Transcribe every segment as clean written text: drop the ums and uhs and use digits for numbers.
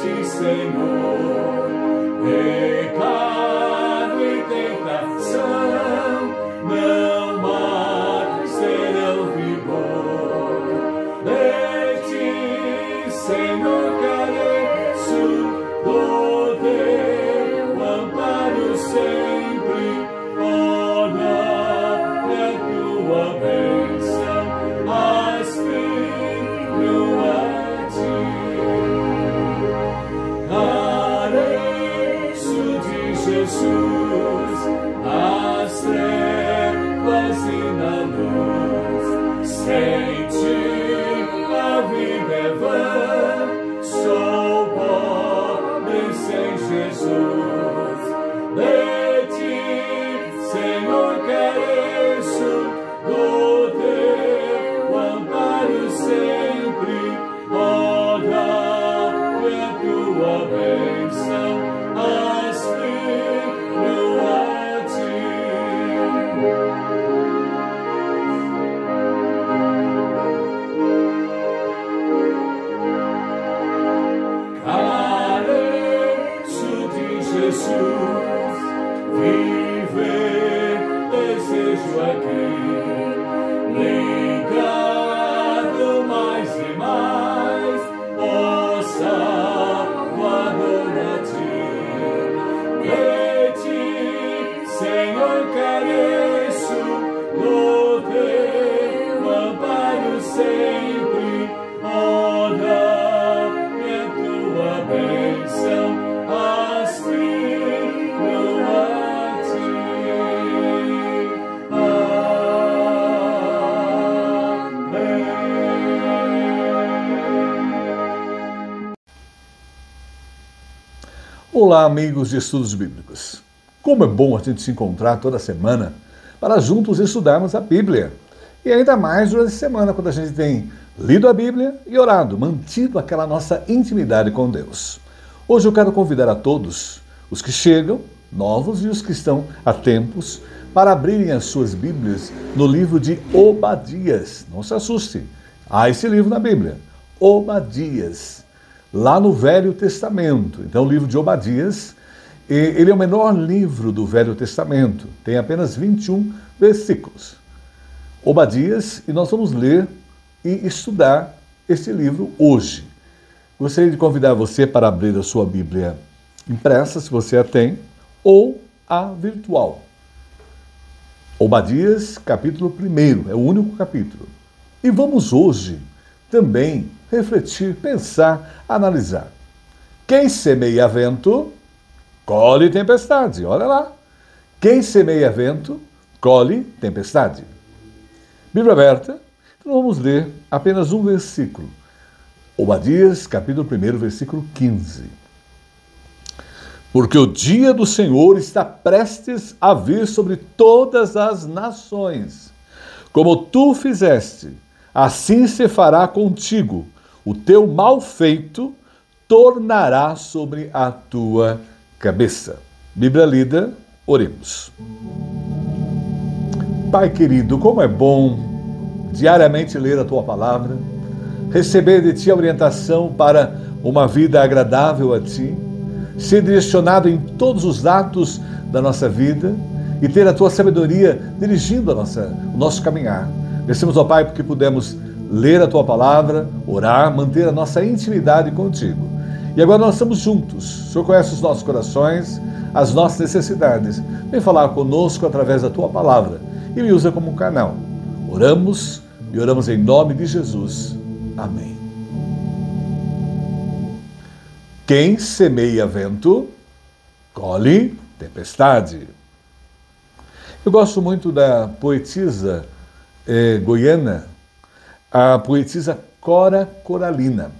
ti, Senhor. Pecado e tentação não mais terão vigor. De ti, Senhor, careço do teu amparo sempre. Olha a tua bênção, aspiro a ti. Careço de Jesus, as trevas e na luz. Sem ti a vida é vã, sou pobre sem Jesus. De ti, Senhor, careço do teu amparo sempre. Olha a tua bênção, aspiro a ti. Careço de Jesus, viver desejo aqui, ligado mais e mais, ó Salvador, a ti. De ti, Senhor, careço do teu amparo sempre. Olha a tua bênção, aspiro a ti. Amém. Olá, amigos de estudos bíblicos. Como é bom a gente se encontrar toda semana para juntos estudarmos a Bíblia. E ainda mais durante a semana, quando a gente tem lido a Bíblia e orado, mantido aquela nossa intimidade com Deus. Hoje eu quero convidar a todos, os que chegam, novos e os que estão há tempos, para abrirem as suas Bíblias no livro de Obadias. Não se assuste, há esse livro na Bíblia, Obadias, lá no Velho Testamento. Então o livro de Obadias, ele é o menor livro do Velho Testamento, tem apenas 21 versículos. Obadias, e nós vamos ler e estudar esse livro hoje. Gostaria de convidar você para abrir a sua Bíblia impressa, se você a tem, ou a virtual. Obadias, capítulo 1, é o único capítulo. E vamos hoje também refletir, pensar, analisar. Quem semeia vento, colhe tempestade. Olha lá. Quem semeia vento, colhe tempestade. Bíblia aberta, então vamos ler apenas um versículo. Obadias, capítulo 1, versículo 15. Porque o dia do Senhor está prestes a vir sobre todas as nações. Como tu fizeste, assim se fará contigo. O teu mal feito tornará sobre a tua cabeça. Bíblia lida, oremos. Pai querido, como é bom diariamente ler a tua palavra, receber de ti a orientação para uma vida agradável a ti, ser direcionado em todos os atos da nossa vida e ter a tua sabedoria dirigindo o nosso caminhar. Agradecemos, ó Pai, porque pudemos ler a tua palavra, orar, manter a nossa intimidade contigo. E agora nós estamos juntos. O Senhor conhece os nossos corações, as nossas necessidades. Vem falar conosco através da tua palavra e me usa como um canal. Oramos e oramos em nome de Jesus. Amém. Quem semeia vento, colhe tempestade. Eu gosto muito da poetisa goiana, a poetisa Cora Coralina.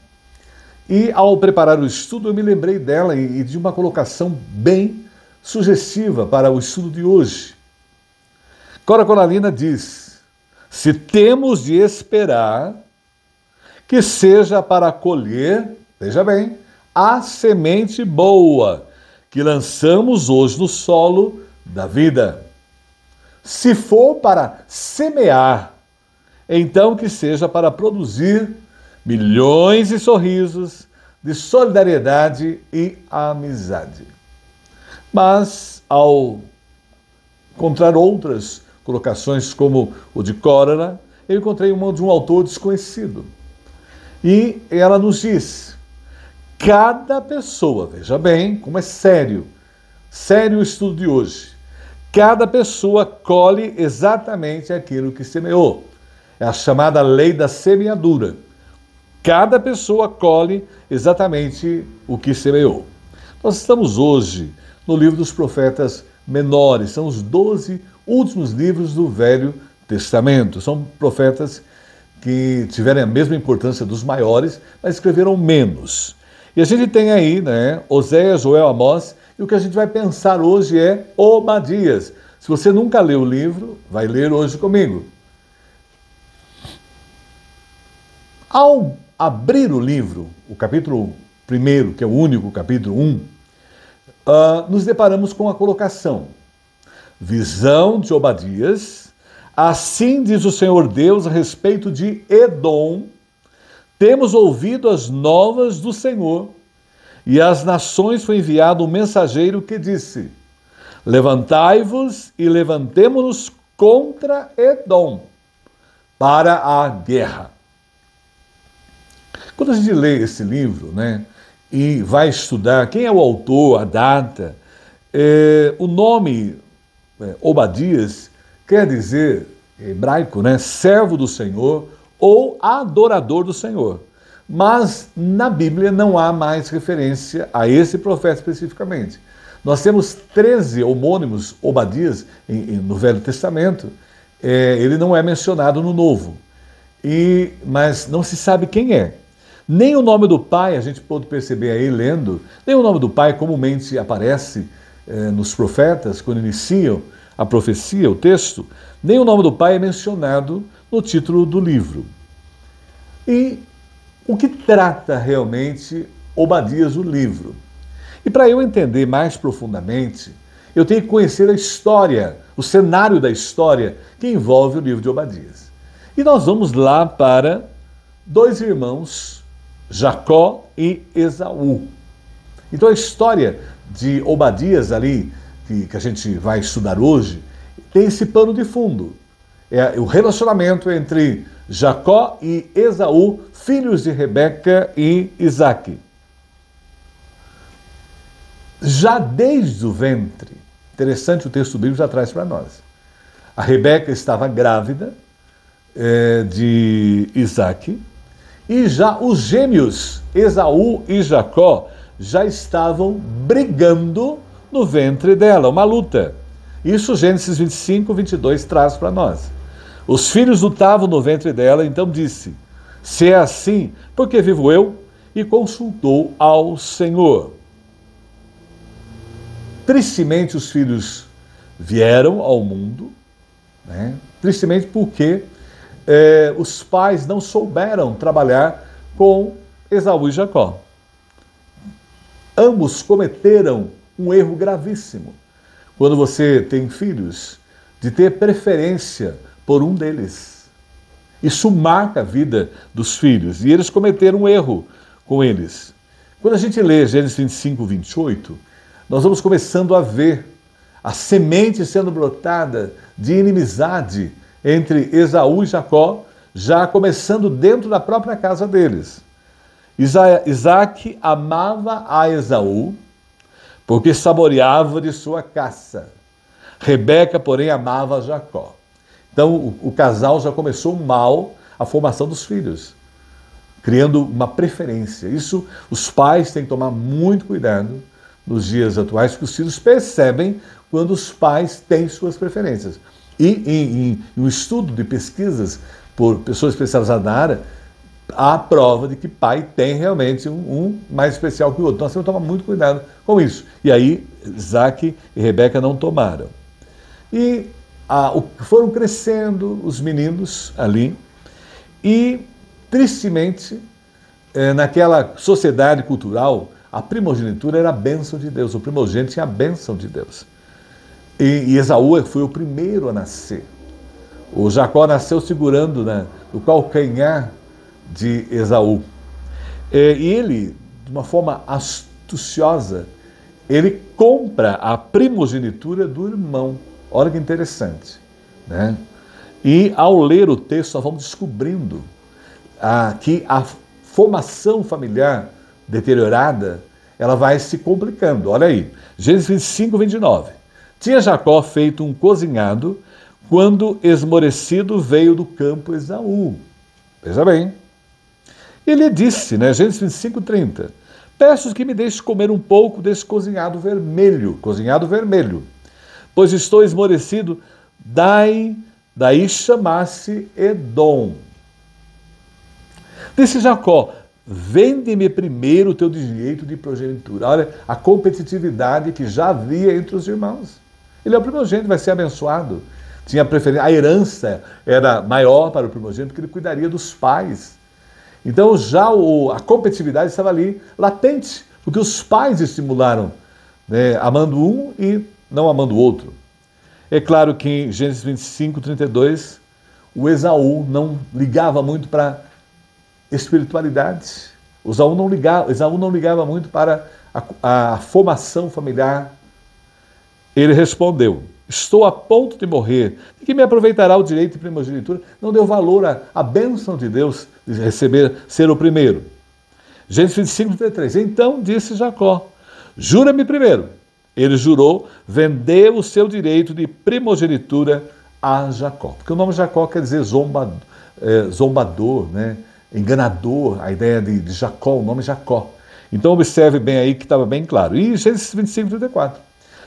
E ao preparar o estudo, eu me lembrei dela e de uma colocação bem sugestiva para o estudo de hoje. Cora Coralina diz: se temos de esperar, que seja para colher, veja bem, a semente boa que lançamos hoje no solo da vida. Se for para semear, então que seja para produzir milhões de sorrisos, de solidariedade e amizade. Mas, ao encontrar outras colocações, como o de Córara, eu encontrei uma de um autor desconhecido. E ela nos diz: cada pessoa, veja bem como é sério o estudo de hoje, cada pessoa colhe exatamente aquilo que semeou. É a chamada lei da semeadura. Cada pessoa colhe exatamente o que semeou. Nós estamos hoje no livro dos profetas menores, são os 12 últimos livros do Velho Testamento. São profetas que tiveram a mesma importância dos maiores, mas escreveram menos. E a gente tem aí, Oséias, Joel, Amós, e o que a gente vai pensar hoje é Obadias. Se você nunca leu o livro, vai ler hoje comigo. Ao abrir o livro, o capítulo 1, que é o único capítulo 1, nos deparamos com a colocação: visão de Obadias, assim diz o Senhor Deus a respeito de Edom, temos ouvido as novas do Senhor, e às nações foi enviado um mensageiro que disse: levantai-vos e levantemo-nos contra Edom para a guerra. Quando a gente lê esse livro, e vai estudar quem é o autor, a data, o nome Obadias quer dizer, em hebraico, servo do Senhor ou adorador do Senhor. Mas na Bíblia não há mais referência a esse profeta especificamente. Nós temos 13 homônimos Obadias no Velho Testamento, ele não é mencionado no Novo, mas não se sabe quem é. Nem o nome do pai, a gente pode perceber aí lendo, nem o nome do pai comumente aparece nos profetas, quando iniciam a profecia, o texto, nem o nome do pai é mencionado no título do livro. E o que trata realmente Obadias, o livro? E para eu entender mais profundamente, eu tenho que conhecer a história, o cenário da história que envolve o livro de Obadias. E nós vamos lá para dois irmãos, Jacó e Esaú. Então a história de Obadias ali, que a gente vai estudar hoje, tem esse pano de fundo. É o relacionamento entre Jacó e Esaú, filhos de Rebeca e Isaque. Já desde o ventre, interessante o texto bíblico já traz para nós. A Rebeca estava grávida de Isaque, e já os gêmeos, Esaú e Jacó, já estavam brigando no ventre dela, uma luta. Isso Gênesis 25, 22 traz para nós. Os filhos lutavam no ventre dela, então disse: se é assim, por que vivo eu? E consultou ao Senhor. Tristemente os filhos vieram ao mundo, tristemente porque os pais não souberam trabalhar com Esaú e Jacó. Ambos cometeram um erro gravíssimo. Quando você tem filhos, de ter preferência por um deles. Isso marca a vida dos filhos. E eles cometeram um erro com eles. Quando a gente lê Gênesis 25, 28, nós vamos começando a ver a semente sendo brotada de inimizade entre Esaú e Jacó, já começando dentro da própria casa deles. Isaque amava a Esaú, porque saboreava de sua caça. Rebeca, porém, amava Jacó. Então, o casal já começou mal a formação dos filhos, criando uma preferência. Isso, os pais têm que tomar muito cuidado nos dias atuais, porque os filhos percebem quando os pais têm suas preferências. E em um estudo de pesquisas por pessoas especializadas na área, há prova de que pai tem realmente um mais especial que o outro. Nós temos que tomar muito cuidado com isso. E aí, Isaque e Rebeca não tomaram. E foram crescendo os meninos ali, e, tristemente, naquela sociedade cultural, a primogenitura era a bênção de Deus. O primogênito tinha a bênção de Deus. E Esaú foi o primeiro a nascer. O Jacó nasceu segurando no calcanhar de Esaú. E ele de uma forma astuciosa, ele compra a primogenitura do irmão. Olha que interessante, né? E ao ler o texto, nós vamos descobrindo que a formação familiar deteriorada, ela vai se complicando. Olha aí, Gênesis 25, 29. Tinha Jacó feito um cozinhado quando esmorecido veio do campo Esaú. Veja bem. Ele disse, né, Gênesis 25, 30, peço que me deixe comer um pouco desse cozinhado vermelho, pois estou esmorecido, daí chamasse Edom. Disse Jacó, vende-me primeiro o teu direito de primogenitura. Olha a competitividade que já havia entre os irmãos. Ele é o primogênito, vai ser abençoado. Tinha preferência, a herança era maior para o primogênito, porque ele cuidaria dos pais. Então já a competitividade estava ali latente, porque os pais estimularam, né, amando um e não amando o outro. É claro que em Gênesis 25, 32, o Esaú não ligava muito para espiritualidade. Esaú não ligava muito para a formação familiar. Ele respondeu, estou a ponto de morrer, de que me aproveitará o direito de primogenitura? Não deu valor à bênção de Deus de receber, ser o primeiro. Gênesis 25, 33. Então disse Jacó, jura-me primeiro. Ele jurou, vendeu o seu direito de primogenitura a Jacó. Porque o nome Jacó quer dizer zombador, né? Enganador, a ideia de Jacó, o nome Jacó. Então observe bem aí que estava bem claro. E Gênesis 25, 34.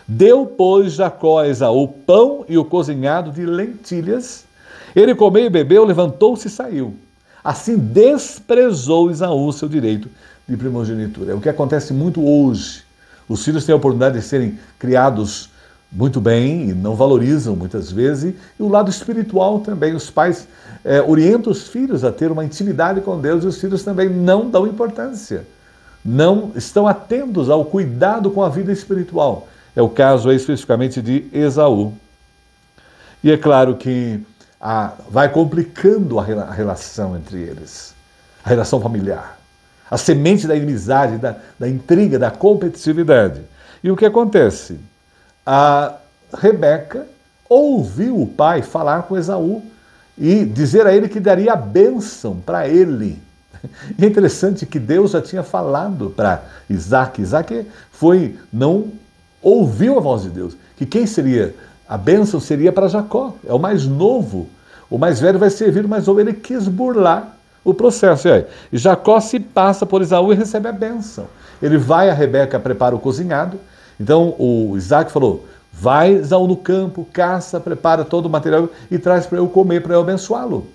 Deu, pois, Jacó a Esaú pão e o cozinhado de lentilhas. Ele comeu e bebeu, levantou-se e saiu. Assim desprezou Esaú seu direito de primogenitura. É o que acontece muito hoje. Os filhos têm a oportunidade de serem criados muito bem e não valorizam muitas vezes. E o lado espiritual também. Os pais orientam os filhos a ter uma intimidade com Deus e os filhos também não dão importância. Não estão atentos ao cuidado com a vida espiritual. É o caso aí, especificamente de Esaú. E é claro que vai complicando a relação entre eles, a relação familiar, a semente da inimizade, da intriga, da competitividade. E o que acontece? A Rebeca ouviu o pai falar com Esaú e dizer a ele que daria a bênção para ele. E é interessante que Deus já tinha falado para Isaac. Isaac não ouviu a voz de Deus, que quem seria a bênção seria para Jacó, é o mais novo, o mais velho vai servir o mais novo. Ele quis burlar o processo, e Jacó se passa por Esaú e recebe a bênção. Ele vai, a Rebeca prepara o cozinhado, então o Isaac falou, vai Esaú no campo, caça, prepara todo o material e traz para eu comer, para eu abençoá-lo.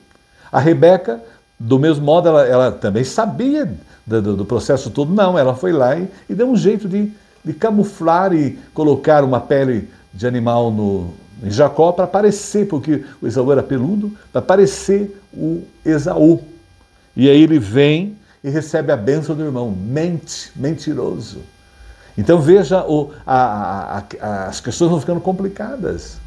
A Rebeca, do mesmo modo, ela também sabia do processo todo, não, ela foi lá e deu um jeito de camuflar e colocar uma pele de animal em Jacó para parecer, porque o Esaú era peludo, para parecer o Esaú. E aí ele vem e recebe a bênção do irmão. Mentiroso. Então veja, as questões vão ficando complicadas.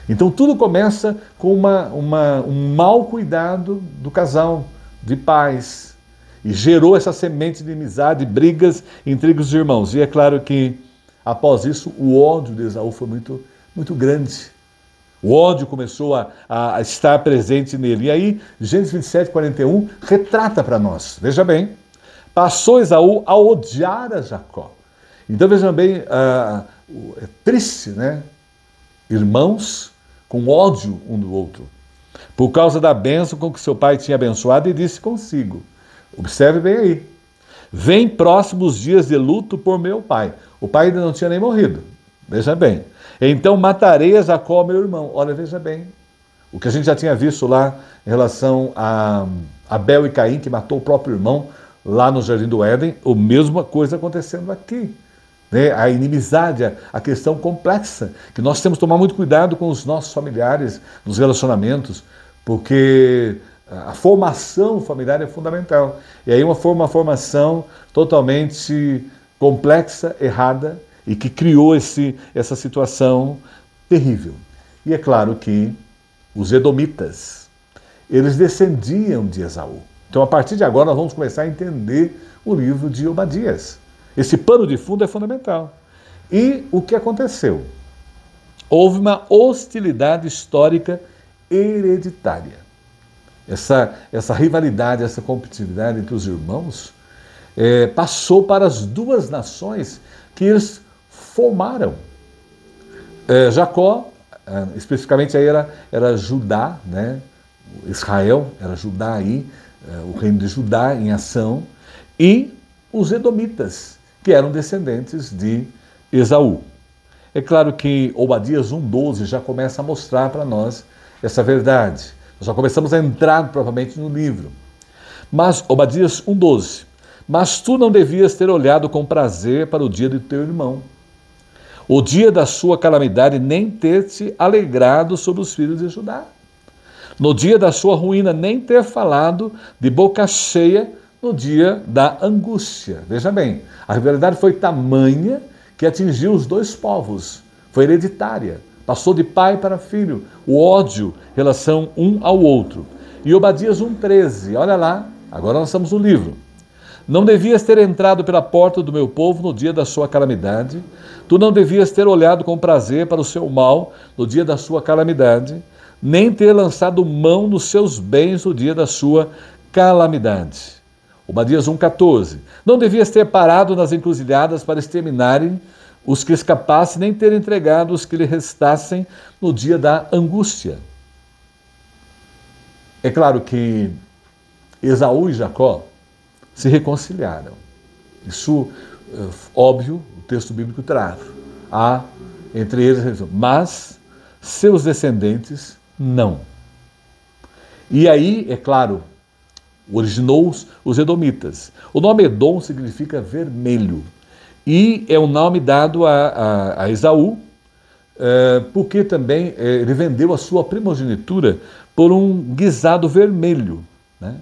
Então tudo começa com um mau cuidado do casal, de pais. E gerou essa semente de amizade, brigas, intrigas de irmãos. E é claro que, após isso, o ódio de Esaú foi muito, muito grande. O ódio começou a estar presente nele. E aí, Gênesis 27, 41, retrata para nós. Veja bem, passou Esaú a odiar a Jacó. Então, veja bem, é triste, né? Irmãos com ódio um do outro. Por causa da bênção com que seu pai tinha abençoado, e disse consigo. Observe bem aí. Vem próximos dias de luto por meu pai. O pai ainda não tinha nem morrido. Veja bem. Então matarei a Jacó, meu irmão. Olha, veja bem. O que a gente já tinha visto lá em relação a Abel e Caim, que matou o próprio irmão lá no Jardim do Éden, a mesma coisa acontecendo aqui. Né? A inimizade, a questão complexa, que nós temos que tomar muito cuidado com os nossos familiares, nos relacionamentos, porque a formação familiar é fundamental. E aí uma formação totalmente complexa, errada, e que criou essa situação terrível. E é claro que os edomitas, eles descendiam de Esaú. Então, a partir de agora, nós vamos começar a entender o livro de Obadias. Esse pano de fundo é fundamental. E o que aconteceu? Houve uma hostilidade histórica hereditária. Essa rivalidade, essa competitividade entre os irmãos passou para as duas nações que eles formaram. Jacó, especificamente aí era Judá, né? Israel, era Judá aí, o reino de Judá em ação, e os edomitas, que eram descendentes de Esaú. É claro que Obadias 1,12 já começa a mostrar para nós essa verdade. Nós já começamos a entrar provavelmente no livro. Mas Obadias 1,12. Mas tu não devias ter olhado com prazer para o dia de teu irmão, o dia da sua calamidade, nem ter te alegrado sobre os filhos de Judá. No dia da sua ruína, nem ter falado de boca cheia no dia da angústia. Veja bem, a rivalidade foi tamanha que atingiu os dois povos. Foi hereditária. Passou de pai para filho. O ódio, relação um ao outro. E Obadias 1,13. Olha lá, agora nós estamos no livro. Não devias ter entrado pela porta do meu povo no dia da sua calamidade. Tu não devias ter olhado com prazer para o seu mal no dia da sua calamidade, nem ter lançado mão nos seus bens no dia da sua calamidade. Obadias 1,14. Não devias ter parado nas encruzilhadas para exterminarem os que escapassem, nem ter entregado os que lhe restassem no dia da angústia. É claro que Esaú e Jacó se reconciliaram. Isso, óbvio, o texto bíblico traz. Há entre eles, mas seus descendentes não. E aí, é claro, originou os edomitas. O nome Edom significa vermelho. E é um nome dado a Esaú, porque também ele vendeu a sua primogenitura por um guisado vermelho, né?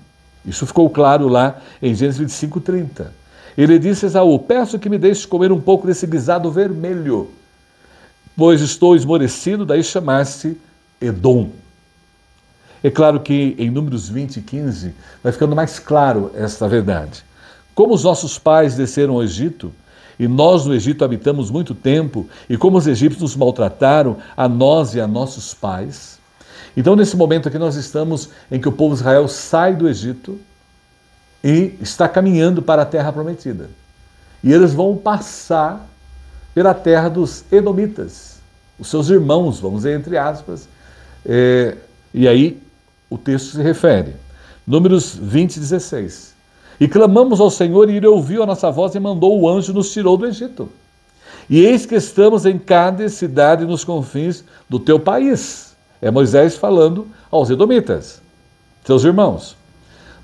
Isso ficou claro lá em Gênesis 25:30. Ele disse a Esaú: peço que me deixe comer um pouco desse guisado vermelho, pois estou esmorecido, daí chamar-se Edom. É claro que em Números 20:15 vai ficando mais claro esta verdade. Como os nossos pais desceram ao Egito, e nós no Egito habitamos muito tempo, e como os egípcios nos maltrataram, a nós e a nossos pais. Então, nesse momento aqui, nós estamos em que o povo de Israel sai do Egito e está caminhando para a terra prometida. E eles vão passar pela terra dos edomitas, os seus irmãos, vamos dizer, entre aspas. E aí o texto se refere. Números 20:16. E clamamos ao Senhor, e ele ouviu a nossa voz e mandou o anjo, nos tirou do Egito. E eis que estamos em cada cidade nos confins do teu país. É Moisés falando aos edomitas, seus irmãos.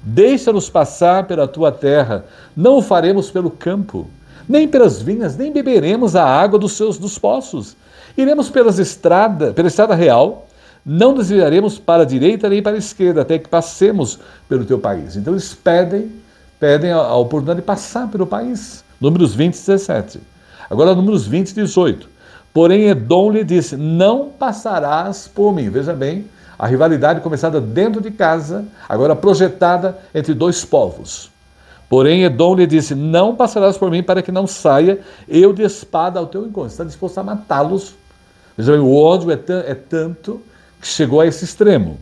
Deixa-nos passar pela tua terra, não o faremos pelo campo, nem pelas vinhas, nem beberemos a água dos poços. Iremos pela estrada real, não desviaremos para a direita nem para a esquerda, até que passemos pelo teu país. Então eles pedem a oportunidade de passar pelo país. Números 20:17. Agora Números 20:18. Porém Edom lhe disse: não passarás por mim. Veja bem, a rivalidade começada dentro de casa, agora projetada entre dois povos. Porém Edom lhe disse: não passarás por mim, para que não saia eu de espada ao teu encontro. Está disposto a matá-los. Veja bem, o ódio é tanto que chegou a esse extremo.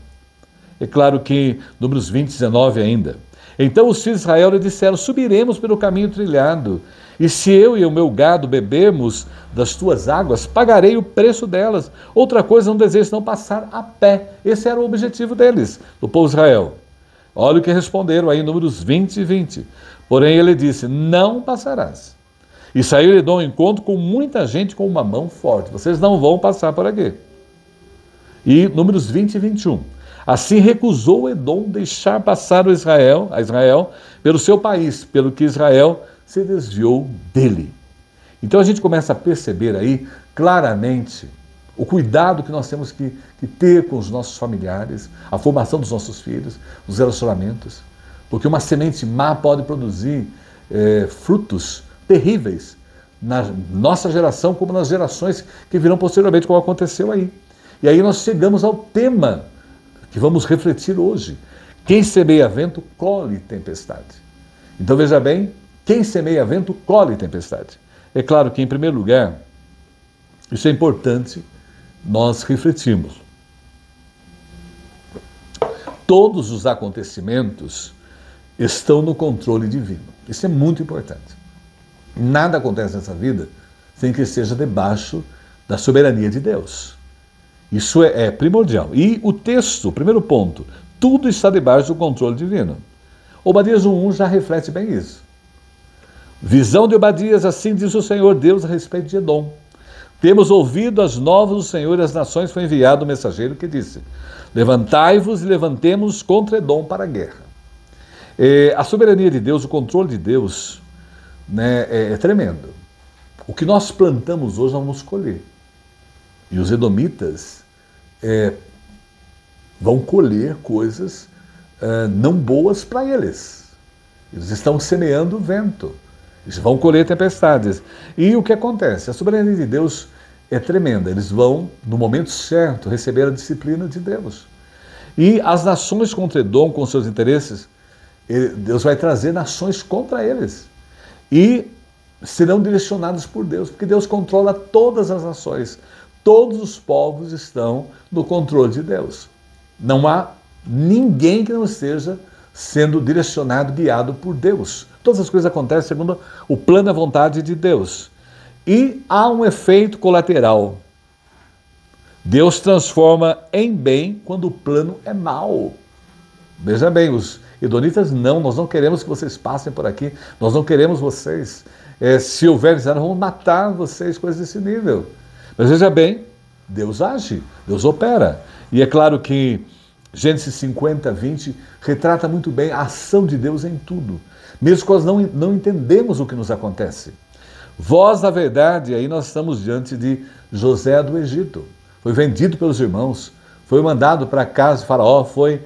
É claro que Números 20:19 ainda. Então os filhos de Israel lhe disseram: subiremos pelo caminho trilhado, e se eu e o meu gado bebermos das tuas águas, pagarei o preço delas. Outra coisa não desejo senão passar a pé. Esse era o objetivo deles, do povo de Israel. Olha o que responderam aí em Números 20:20. Porém ele disse: não passarás. E saiu Edom ao encontro com muita gente com uma mão forte. Vocês não vão passar por aqui. E Números 20:21. Assim recusou Edom deixar passar a Israel pelo seu país, pelo que Israel se desviou dele. Então a gente começa a perceber aí claramente o cuidado que nós temos que ter com os nossos familiares, a formação dos nossos filhos, os relacionamentos, porque uma semente má pode produzir frutos terríveis na nossa geração, como nas gerações que virão posteriormente, como aconteceu aí. E aí nós chegamos ao tema que vamos refletir hoje, Quem semeia vento, colhe tempestade. Então veja bem, quem semeia vento, colhe tempestade. É claro que, em primeiro lugar, isso é importante nós refletirmos. Todos os acontecimentos estão no controle divino. Isso é muito importante. Nada acontece nessa vida sem que esteja debaixo da soberania de Deus. Isso é primordial. E o texto, primeiro ponto, tudo está debaixo do controle divino. Obadias 1:1 já reflete bem isso. Visão de Obadias, assim diz o Senhor Deus a respeito de Edom. Temos ouvido as novas do Senhor e as nações foi enviado o mensageiro que disse: levantai-vos e levantemos contra Edom para a guerra. A soberania de Deus, o controle de Deus, né, é tremendo. O que nós plantamos hoje nós vamos colher. E os edomitas vão colher coisas não boas para eles. Eles estão semeando vento. Eles vão colher tempestades. E o que acontece? A soberania de Deus é tremenda. Eles vão, no momento certo, receber a disciplina de Deus. E as nações contra Edom, com seus interesses, Deus vai trazer nações contra eles. E serão direcionados por Deus, porque Deus controla todas as nações. Todos os povos estão no controle de Deus. Não há ninguém que não esteja sendo direcionado, guiado por Deus. Todas as coisas acontecem segundo o plano e a vontade de Deus. E há um efeito colateral. Deus transforma em bem quando o plano é mau. Veja bem, os edonitas nós não queremos que vocês passem por aqui, nós não queremos vocês. Se houver, vamos matar vocês, coisas desse nível. Mas veja bem, Deus age, Deus opera. E é claro que Gênesis 50:20 retrata muito bem a ação de Deus em tudo. Mesmo que nós não entendemos o que nos acontece. Vós, na verdade, aí nós estamos diante de José do Egito. Foi vendido pelos irmãos, foi mandado para a casa de Faraó, foi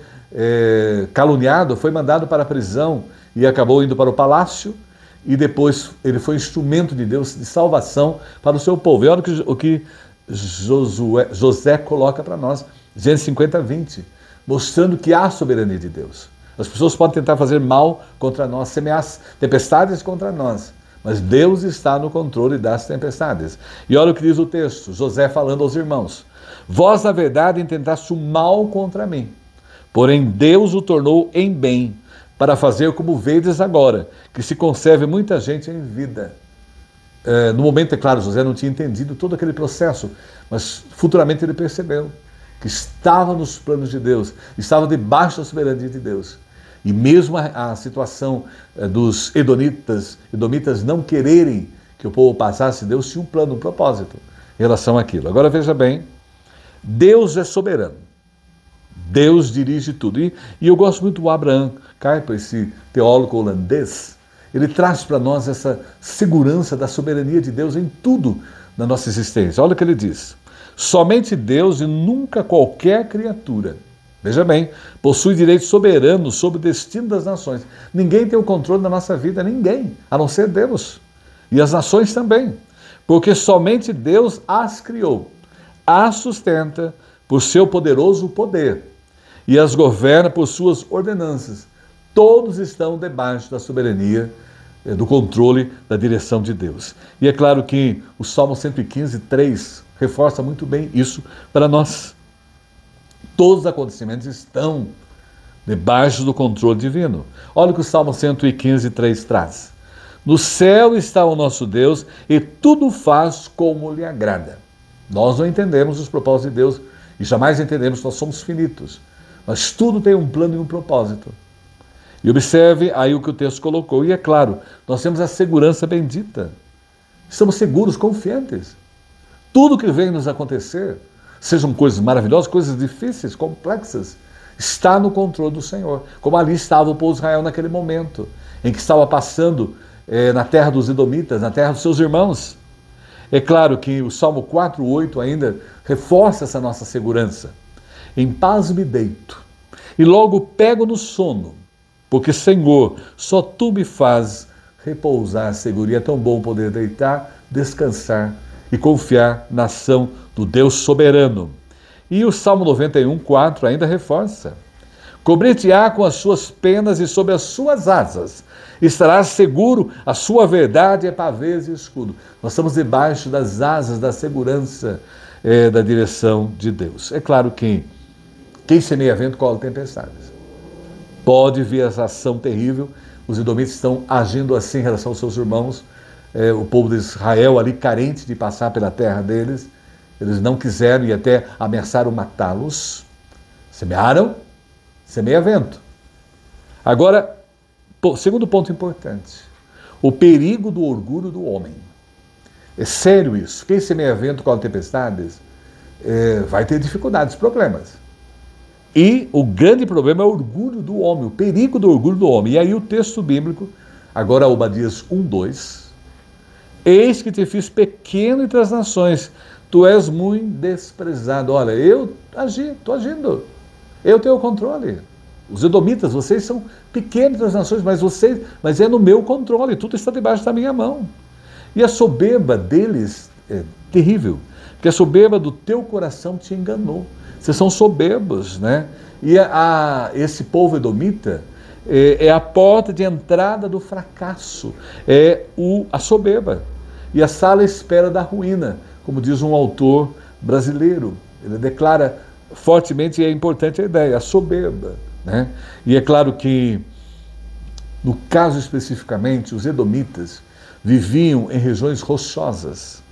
caluniado, foi mandado para a prisão e acabou indo para o palácio. E depois ele foi instrumento de Deus de salvação para o seu povo. E olha o que José coloca para nós, Gênesis 50:20, mostrando que há soberania de Deus. As pessoas podem tentar fazer mal contra nós, semear tempestades contra nós, mas Deus está no controle das tempestades. E olha o que diz o texto, José falando aos irmãos: vós, na verdade, intentaste o mal contra mim, porém Deus o tornou em bem, para fazer como vedes agora, que se conserve muita gente em vida. No momento, é claro, José não tinha entendido todo aquele processo, mas futuramente ele percebeu que estava nos planos de Deus, estava debaixo da soberania de Deus. E mesmo a situação dos edomitas não quererem que o povo passasse, Deus tinha um plano, um propósito em relação àquilo. Agora veja bem, Deus é soberano. Deus dirige tudo. E eu gosto muito do Abraham Kuyper, esse teólogo holandês. Ele traz para nós essa segurança da soberania de Deus em tudo na nossa existência. Olha o que ele diz: somente Deus e nunca qualquer criatura, veja bem, possui direito soberano sobre o destino das nações. Ninguém tem o controle da nossa vida, ninguém, a não ser Deus. E as nações também, porque somente Deus as criou, as sustenta por seu poderoso poder e as governa por suas ordenanças. Todos estão debaixo da soberania, do controle, da direção de Deus. E é claro que o Salmo 115:3 reforça muito bem isso para nós. Todos os acontecimentos estão debaixo do controle divino. Olha o que o Salmo 115:3 traz: no céu está o nosso Deus e tudo faz como lhe agrada. Nós não entendemos os propósitos de Deus e jamais entendemos, nós somos finitos. Mas tudo tem um plano e um propósito. E observe aí o que o texto colocou. E é claro, nós temos a segurança bendita. Estamos seguros, confiantes. Tudo que vem nos acontecer, sejam coisas maravilhosas, coisas difíceis, complexas, está no controle do Senhor. Como ali estava o povo de Israel naquele momento, em que estava passando na terra dos edomitas, na terra dos seus irmãos. É claro que o Salmo 4:8 ainda reforça essa nossa segurança. Em paz me deito, e logo pego no sono, porque, Senhor, só Tu me fazes repousar seguro. E é tão bom poder deitar, descansar e confiar na ação do Deus soberano. E o Salmo 91:4 ainda reforça: Cobrir-te-á com as suas penas e sob as suas asas estarás seguro, a sua verdade é pavês e escudo. Nós estamos debaixo das asas da segurança da direção de Deus. É claro que quem semeia vento cola tempestades. Pode vir essa ação terrível. Os edomitas estão agindo assim em relação aos seus irmãos. O povo de Israel ali carente de passar pela terra deles. Eles não quiseram e até ameaçaram matá-los. Semearam, semeia vento. Agora, segundo ponto importante, o perigo do orgulho do homem. É sério isso. Quem semeia vento com tempestades vai ter dificuldades, problemas. E o grande problema é o orgulho do homem, o perigo do orgulho do homem. E aí o texto bíblico, agora Obadias 1:2, eis que te fiz pequeno entre as nações, tu és muito desprezado. Olha, eu estou agindo, eu tenho o controle. Os edomitas, vocês são pequenos das nações, mas é no meu controle, tudo está debaixo da minha mão. E a soberba deles é terrível, porque a soberba do teu coração te enganou. Vocês são soberbos, né? E esse povo edomita é a porta de entrada do fracasso, a soberba. E a sala espera da ruína, como diz um autor brasileiro. Ele declara fortemente, e é importante a ideia, a soberba. Né? E é claro que, no caso especificamente, os edomitas viviam em regiões rochosas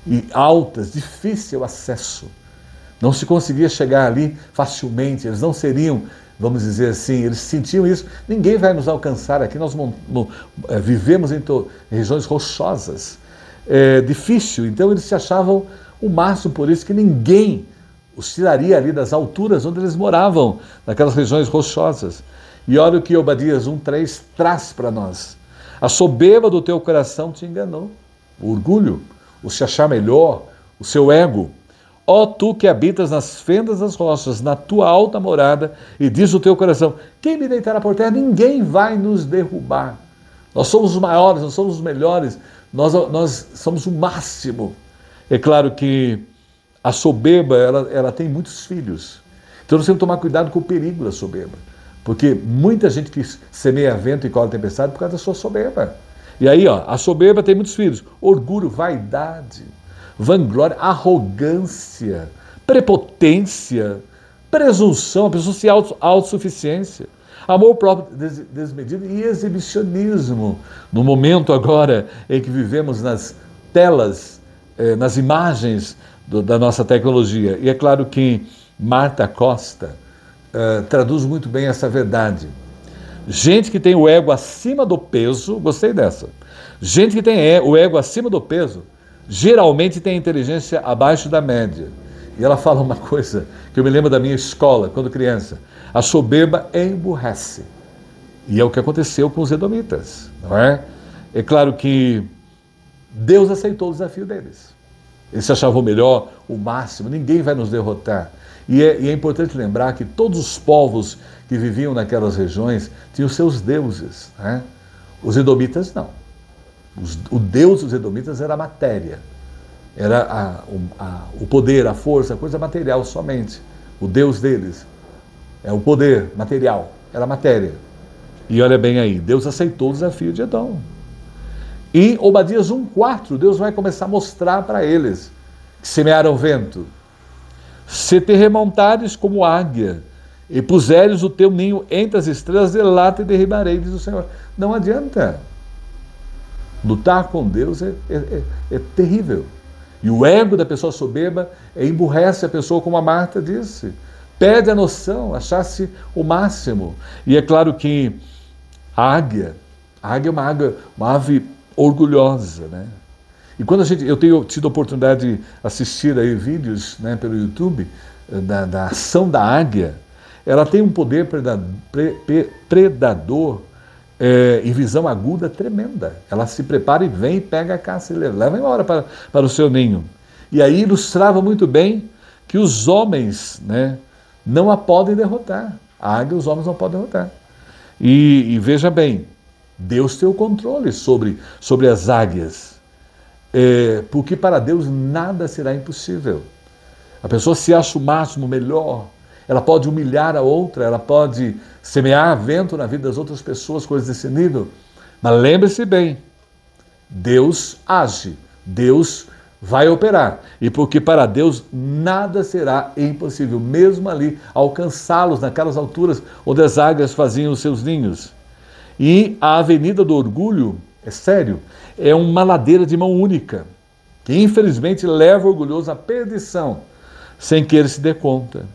e altas, difícil acesso. Não se conseguia chegar ali facilmente, eles não seriam, vamos dizer assim, eles sentiam isso, ninguém vai nos alcançar aqui, nós vivemos em regiões rochosas, difícil, então eles se achavam o máximo, por isso que ninguém os tiraria ali das alturas onde eles moravam, naquelas regiões rochosas. E olha o que Obadias 1:3 traz para nós. A soberba do teu coração te enganou, o orgulho, o se achar melhor, o seu ego. Ó tu que habitas nas fendas das rochas, na tua alta morada, e diz o teu coração, quem me deitará por terra? Ninguém vai nos derrubar. Nós somos os maiores, nós somos os melhores, nós somos o máximo. É claro que a soberba, ela tem muitos filhos. Então nós temos que tomar cuidado com o perigo da soberba. Porque muita gente que semeia vento e colhe tempestade por causa da sua soberba. E aí, a soberba tem muitos filhos. Orgulho, vaidade, vanglória, arrogância, prepotência, presunção, a pessoa se autossuficiência, amor próprio desmedido e exibicionismo. No momento agora em que vivemos nas telas, nas imagens da nossa tecnologia. E é claro que Marta Costa traduz muito bem essa verdade. Gente que tem o ego acima do peso, gostei dessa, gente que tem o ego acima do peso, geralmente tem inteligência abaixo da média. E ela fala uma coisa que eu me lembro da minha escola, quando criança, a soberba emburrece. E é o que aconteceu com os edomitas, não é? É claro que Deus aceitou o desafio deles. Eles se achavam melhor, o máximo, ninguém vai nos derrotar. E é importante lembrar que todos os povos que viviam naquelas regiões tinham seus deuses. Né? Os edomitas não. O deus dos edomitas era a matéria. Era o poder, a força, a coisa material somente. O deus deles é o poder material, era a matéria. E olha bem aí, Deus aceitou o desafio de Edom. E Obadias 1:4, Deus vai começar a mostrar para eles que semearam vento. Se te remontares como águia e puseres o teu ninho entre as estrelas, delata e derribarei, diz o Senhor. Não adianta. Lutar com Deus é terrível. E o ego da pessoa soberba emburrece a pessoa, como a Marta disse. Perde a noção, achar-se o máximo. E é claro que a águia é uma ave orgulhosa, né? E quando eu tenho tido a oportunidade de assistir aí vídeos, né, pelo YouTube da ação da águia, ela tem um poder predador em visão aguda tremenda. Ela se prepara e vem, pega a caça e leva embora para o seu ninho. E aí ilustrava muito bem que os homens, né, não a podem derrotar. A águia os homens não podem derrotar. E veja bem, Deus tem o controle sobre as águias. Porque para Deus nada será impossível. A pessoa se acha o máximo, melhor. ela pode humilhar a outra, ela pode semear vento na vida das outras pessoas, coisas desse nível. Mas lembre-se bem, Deus age, Deus vai operar. E porque para Deus nada será impossível, mesmo ali alcançá-los naquelas alturas onde as águias faziam os seus ninhos. E a avenida do orgulho, é sério, é uma ladeira de mão única, que infelizmente leva o orgulhoso à perdição, sem que ele se dê conta.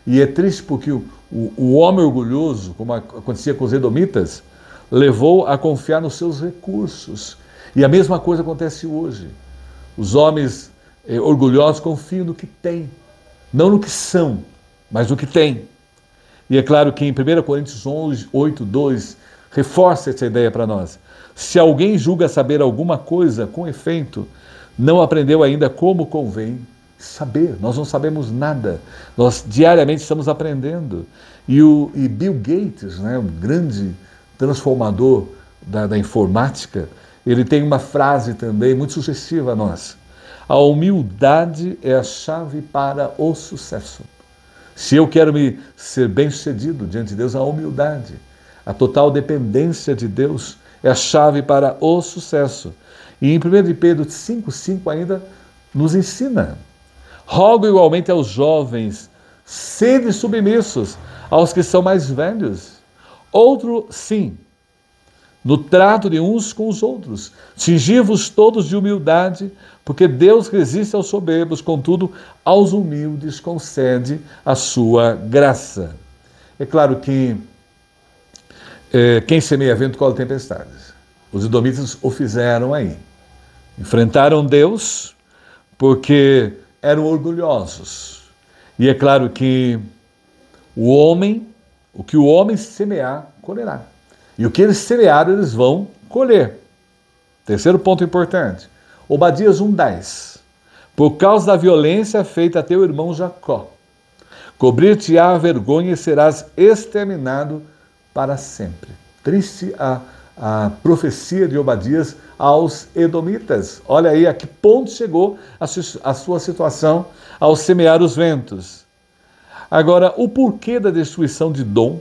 E é triste porque o homem orgulhoso, como acontecia com os edomitas, levou a confiar nos seus recursos. E a mesma coisa acontece hoje. Os homens orgulhosos confiam no que têm, não no que são, mas no que têm. E é claro que em 1 Coríntios 8:2 reforça essa ideia para nós. Se alguém julga saber alguma coisa com efeito, não aprendeu ainda como convém saber. Nós não sabemos nada. Nós diariamente estamos aprendendo. E Bill Gates, né, um grande transformador da informática, ele tem uma frase também muito sugestiva a nós. A humildade é a chave para o sucesso. Se eu quero ser bem-sucedido diante de Deus, a humildade, a total dependência de Deus é a chave para o sucesso. E em 1 Pedro 5:5 ainda nos ensina: rogo igualmente aos jovens, sede submissos aos que são mais velhos. Outro sim, no trato de uns com os outros. Cingi-vos todos de humildade, porque Deus resiste aos soberbos, contudo, aos humildes concede a sua graça. É claro que quem semeia vento colhe tempestades. Os edomitas o fizeram aí. Enfrentaram Deus porque eram orgulhosos. E é claro que o que o homem semear, colherá. E o que eles semearam, eles vão colher. Terceiro ponto importante. Obadias 1:10. Por causa da violência feita a teu irmão Jacó, cobrir-te-á a vergonha e serás exterminado para sempre. Triste a profecia de Obadias aos edomitas. Olha aí a que ponto chegou a sua situação ao semear os ventos. Agora, o porquê da destruição de Edom?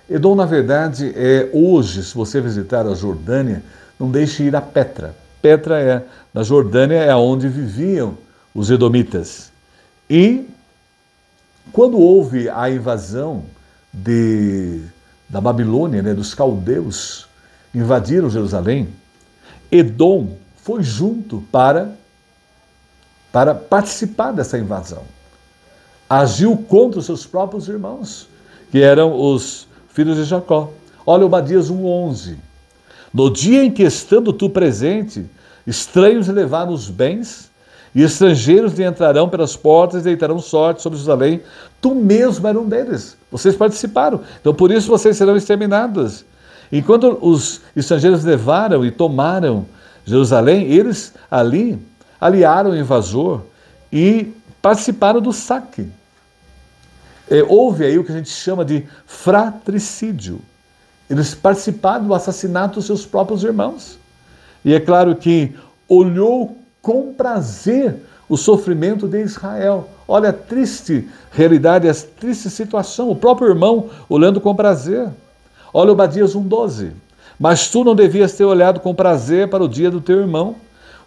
Edom, na verdade, hoje, se você visitar a Jordânia, não deixe ir a Petra. Petra na Jordânia é onde viviam os edomitas. E quando houve a invasão da Babilônia, né, dos caldeus, invadiram Jerusalém, Edom foi junto para participar dessa invasão. Agiu contra os seus próprios irmãos, que eram os filhos de Jacó. Olha Obadias 1:11. No dia em que, estando tu presente, estranhos lhe levaram os bens, e estrangeiros lhe entrarão pelas portas e deitarão sorte sobre Jerusalém. Tu mesmo era um deles. Vocês participaram. Então, por isso, vocês serão exterminados. Enquanto os estrangeiros levaram e tomaram Jerusalém, eles ali aliaram o invasor e participaram do saque. Houve aí o que a gente chama de fratricídio. Eles participaram do assassinato dos seus próprios irmãos. E é claro que olhou com prazer o sofrimento de Israel. Olha a triste realidade, a triste situação. O próprio irmão olhando com prazer. Olha Obadias 1:12. Mas tu não devias ter olhado com prazer para o dia do teu irmão,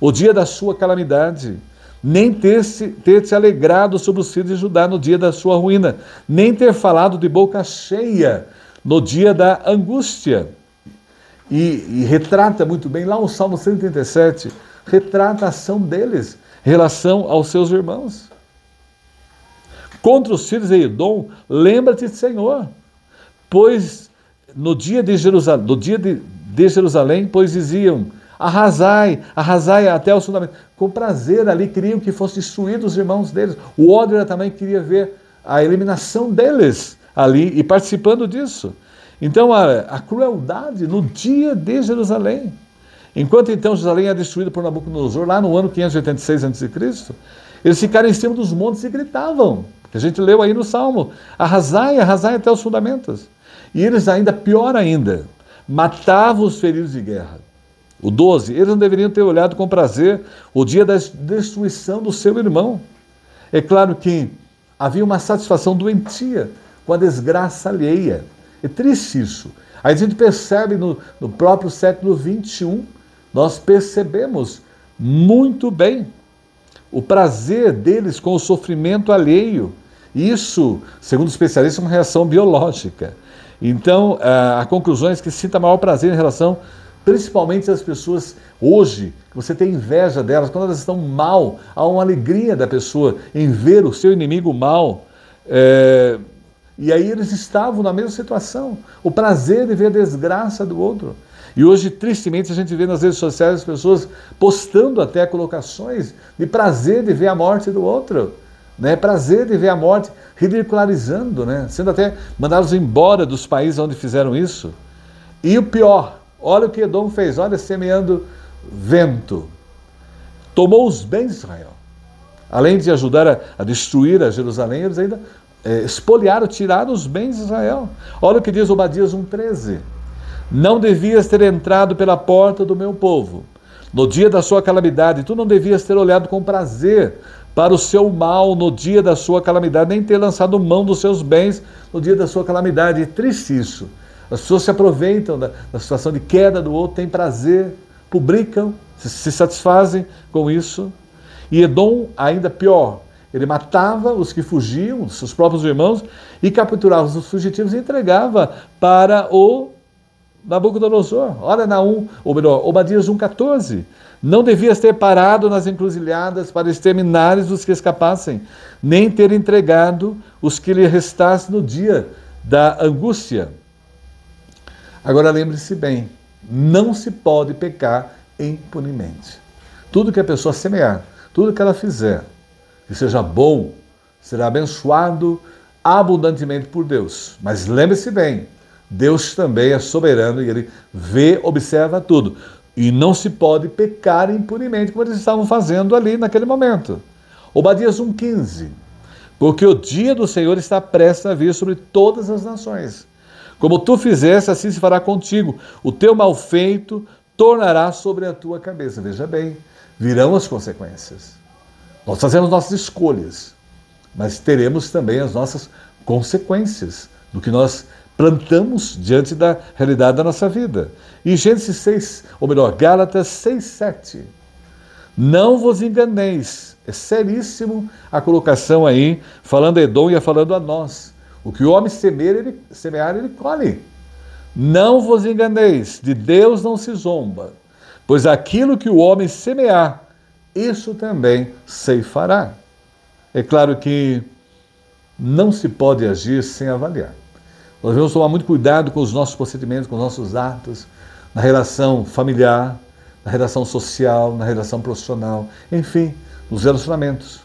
o dia da sua calamidade, nem ter te alegrado sobre os filhos de Judá no dia da sua ruína, nem ter falado de boca cheia no dia da angústia. E retrata muito bem, lá o Salmo 137, retrata a ação deles em relação aos seus irmãos. Contra os filhos de Edom, lembra-te, Senhor, pois no dia de Jerusalém, pois diziam, arrasai até o fundamento. Com prazer ali queriam que fossem destruídos os irmãos deles. O ódio também queria ver a eliminação deles ali e participando disso. Então a crueldade no dia de Jerusalém. Enquanto então Jerusalém é destruída por Nabucodonosor, lá no ano 586 a.C., eles ficaram em cima dos montes e gritavam, que a gente leu aí no Salmo, arrasai até os fundamentos. E eles ainda, pior ainda, matavam os feridos de guerra. O 12, eles não deveriam ter olhado com prazer o dia da destruição do seu irmão. É claro que havia uma satisfação doentia com a desgraça alheia. É triste isso. Aí a gente percebe no próprio século XXI, nós percebemos muito bem o prazer deles com o sofrimento alheio. Isso, segundo especialistas, é uma reação biológica. Então, a conclusão é que sinta maior prazer em relação, principalmente as pessoas hoje, que você tem inveja delas, quando elas estão mal, há uma alegria da pessoa em ver o seu inimigo mal. E aí eles estavam na mesma situação, o prazer de ver a desgraça do outro. E hoje, tristemente, a gente vê nas redes sociais as pessoas postando até colocações de prazer de ver a morte do outro, né? Prazer de ver a morte, ridicularizando, né? Sendo até mandados embora dos países onde fizeram isso. E o pior, olha o que Edom fez, olha, semeando vento. Tomou os bens de Israel. Além de ajudar a destruir a Jerusalém, eles ainda espoliaram, tiraram os bens de Israel. Olha o que diz Obadias 1,13. Não devias ter entrado pela porta do meu povo. No dia da sua calamidade, tu não devias ter olhado com prazer para o seu mal no dia da sua calamidade, nem ter lançado mão dos seus bens no dia da sua calamidade. É triste isso. As pessoas se aproveitam da situação de queda do outro, têm prazer, publicam, se satisfazem com isso. E Edom, ainda pior, ele matava os que fugiam, os seus próprios irmãos, e capturava os fugitivos e entregava para o Nabucodonosor. Olha Obadias 1,14. Não devias ter parado nas encruzilhadas para exterminares os que escapassem, nem ter entregado os que lhe restassem no dia da angústia. Agora lembre-se bem, não se pode pecar impunemente. Tudo que a pessoa semear, tudo que ela fizer, que seja bom, será abençoado abundantemente por Deus. Mas lembre-se bem, Deus também é soberano e Ele vê, observa tudo. E não se pode pecar impunemente, como eles estavam fazendo ali naquele momento. Obadias 1,15. Porque o dia do Senhor está prestes a vir sobre todas as nações. Como tu fizeste, assim se fará contigo. O teu mal feito tornará sobre a tua cabeça. Veja bem, virão as consequências. Nós fazemos nossas escolhas, mas teremos também as nossas consequências do que nós plantamos diante da realidade da nossa vida. Em Gênesis 6, ou melhor, Gálatas 6:7. Não vos enganeis. É seríssimo a colocação aí, falando a Edom e falando a nós. O que o homem semear, ele colhe. Não vos enganeis, de Deus não se zomba, pois aquilo que o homem semear, isso também ceifará. É claro que não se pode agir sem avaliar. Nós devemos tomar muito cuidado com os nossos procedimentos, com os nossos atos, na relação familiar, na relação social, na relação profissional, enfim, nos relacionamentos.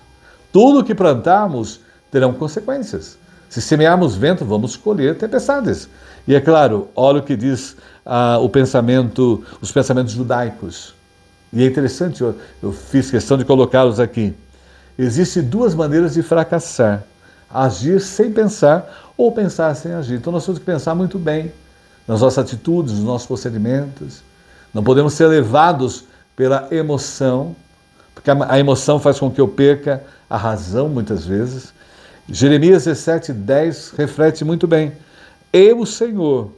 Tudo que plantarmos terão consequências. Se semearmos vento, vamos colher tempestades. E é claro, olha o que diz os pensamentos judaicos. E é interessante, eu fiz questão de colocá-los aqui. Existem duas maneiras de fracassar: agir sem pensar ou pensar sem agir. Então nós temos que pensar muito bem nas nossas atitudes, nos nossos procedimentos. Não podemos ser levados pela emoção, porque a emoção faz com que eu perca a razão muitas vezes. Jeremias 17:10 reflete muito bem. Eu, o Senhor,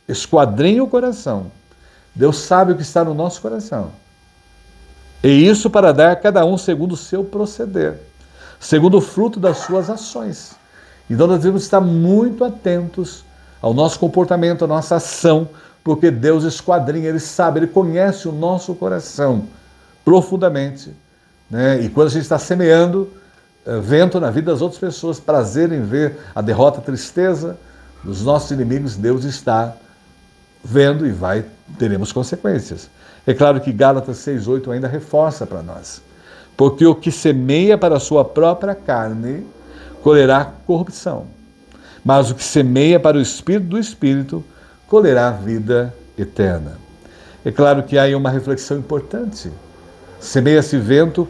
esquadrinho o coração. Deus sabe o que está no nosso coração. E isso para dar a cada um segundo o seu proceder, segundo o fruto das suas ações. Então nós devemos estar muito atentos ao nosso comportamento, à nossa ação, porque Deus esquadrinha, Ele sabe, Ele conhece o nosso coração profundamente, né? E quando a gente está semeando vento na vida das outras pessoas, prazer em ver a derrota, a tristeza dos nossos inimigos, Deus está vendo e teremos consequências. É claro que Gálatas 6:8 ainda reforça para nós. Porque o que semeia para a sua própria carne, colherá corrupção. Mas o que semeia para o Espírito do Espírito, colherá vida eterna. É claro que há aí uma reflexão importante. Semeia-se vento,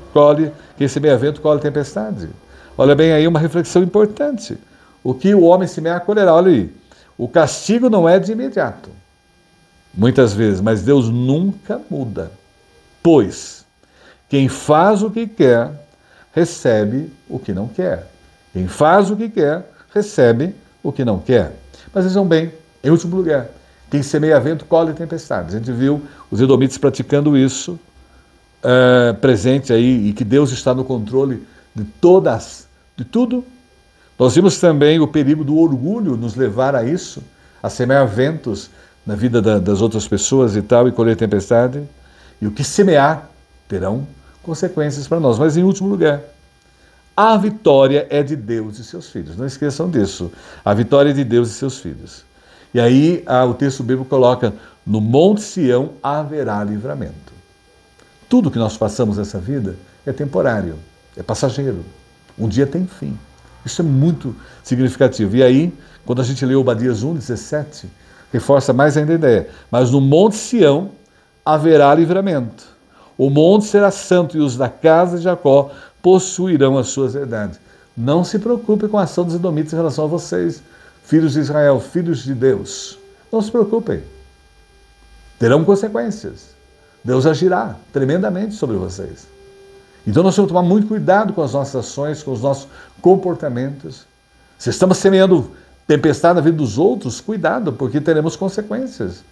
quem semeia vento, colhe tempestade. Olha bem aí uma reflexão importante. O que o homem semear, colherá. Olha aí, o castigo não é de imediato. Muitas vezes, mas Deus nunca muda. Pois quem faz o que quer, recebe o que não quer. Quem faz o que quer, recebe o que não quer. Mas vejam bem, em último lugar, quem semeia vento, colhe tempestades. A gente viu os edomitas praticando isso, presente aí, e que Deus está no controle de tudo. Nós vimos também o perigo do orgulho nos levar a isso, a semear ventos na vida das outras pessoas e tal, e colher tempestade. E o que semear terão consequências para nós. Mas em último lugar, a vitória é de Deus e seus filhos. Não esqueçam disso. A vitória é de Deus e seus filhos. E aí o texto bíblico coloca, no Monte Sião haverá livramento. Tudo que nós passamos nessa vida é temporário, é passageiro. Um dia tem fim. Isso é muito significativo. E aí, quando a gente lê Obadias 1:17, reforça mais ainda a ideia. Mas no Monte Sião haverá livramento. O monte será santo e os da casa de Jacó possuirão as suas verdades. Não se preocupe com a ação dos edomitas em relação a vocês, filhos de Israel, filhos de Deus. Não se preocupem. Terão consequências. Deus agirá tremendamente sobre vocês. Então nós temos que tomar muito cuidado com as nossas ações, com os nossos comportamentos. Se estamos semeando tempestade na vida dos outros, cuidado, porque teremos consequências.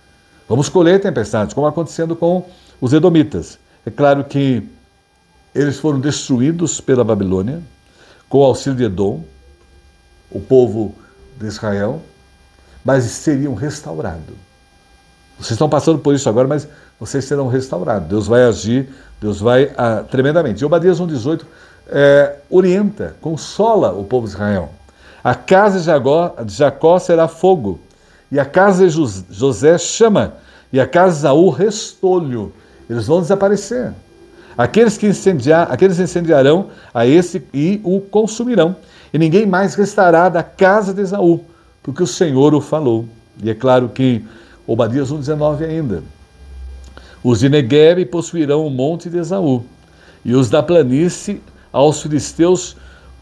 Vamos colher tempestades, como acontecendo com os edomitas. É claro que eles foram destruídos pela Babilônia, com o auxílio de Edom, o povo de Israel, mas seriam restaurados. Vocês estão passando por isso agora, mas vocês serão restaurados. Deus vai agir, Deus vai tremendamente. E Obadias 1:18 orienta, consola o povo de Israel. A casa de Jacó será fogo, e a casa de José chama, e a casa de Esaú restolho. Eles vão desaparecer. Aqueles incendiarão a esse e o consumirão. E ninguém mais restará da casa de Esaú, porque o Senhor o falou. E é claro que Obadias 1:19 ainda. Os de Neguebe possuirão o monte de Esaú, e os da planície aos filisteus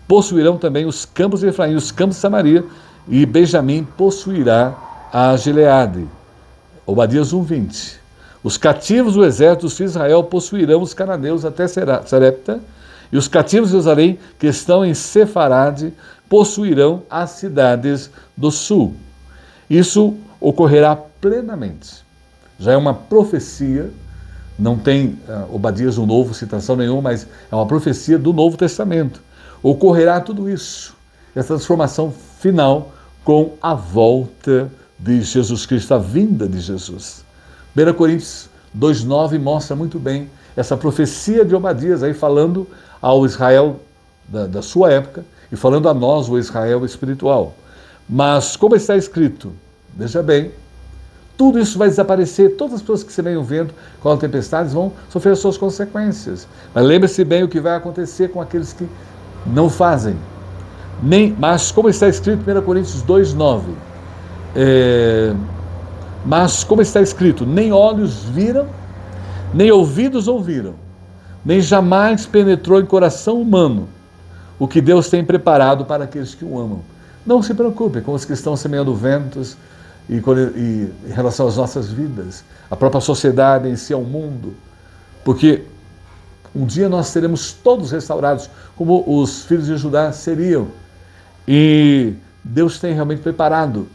possuirão também os campos de Efraim, os campos de Samaria, e Benjamim possuirá a Gileade. Obadias 1:20. Os cativos do exército dos filhos de Israel possuirão os cananeus até Sarepta, e os cativos de Jerusalém, que estão em Sefarade, possuirão as cidades do sul. Isso ocorrerá plenamente. Já é uma profecia, não tem Obadias um novo, citação nenhuma, mas é uma profecia do Novo Testamento. Ocorrerá tudo isso, essa transformação final com a volta de Jesus Cristo, a vinda de Jesus. 1 Coríntios 2:9 mostra muito bem essa profecia de Obadias, aí falando ao Israel da sua época e falando a nós, o Israel espiritual. Mas como está escrito, veja bem, tudo isso vai desaparecer, todas as pessoas que semeiam o vento com as tempestades vão sofrer as suas consequências. Mas lembre-se bem o que vai acontecer com aqueles que não fazem. Mas como está escrito em 1 Coríntios 2:9, mas como está escrito, nem olhos viram, nem ouvidos ouviram, nem jamais penetrou em coração humano o que Deus tem preparado para aqueles que o amam. Não se preocupe com os que estão semeando ventos e em relação às nossas vidas, a própria sociedade em si, ao mundo, porque um dia nós seremos todos restaurados, como os filhos de Judá seriam, e Deus tem realmente preparado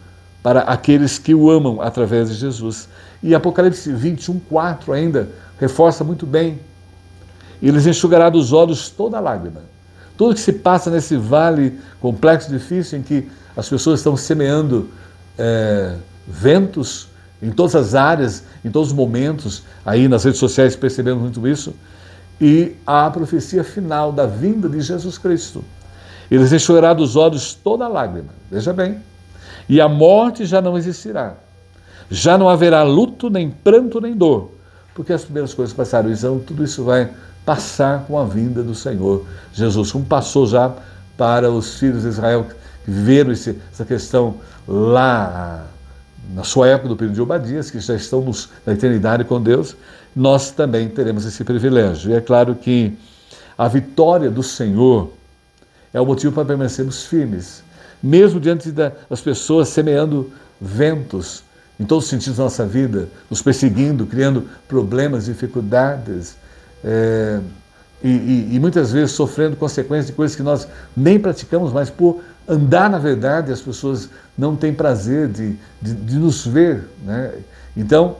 para aqueles que o amam através de Jesus. E Apocalipse 21:4 ainda reforça muito bem. E lhes enxugará dos olhos toda lágrima. Tudo que se passa nesse vale complexo, difícil, em que as pessoas estão semeando ventos em todas as áreas, em todos os momentos, aí nas redes sociais percebemos muito isso, e a profecia final da vinda de Jesus Cristo. Eles enxugará dos olhos toda lágrima, veja bem, e a morte já não existirá. Já não haverá luto, nem pranto, nem dor, porque as primeiras coisas passaram. Então tudo isso vai passar com a vinda do Senhor Jesus, como passou já para os filhos de Israel que viveram essa questão lá na sua época do período de Obadias, que já estão na eternidade com Deus. Nós também teremos esse privilégio. E é claro que a vitória do Senhor é o motivo para permanecermos firmes, mesmo diante das pessoas semeando ventos em todos os sentidos da nossa vida, nos perseguindo, criando problemas, dificuldades, e muitas vezes sofrendo consequências de coisas que nós nem praticamos, mas por andar na verdade as pessoas não têm prazer de nos ver, né? Então,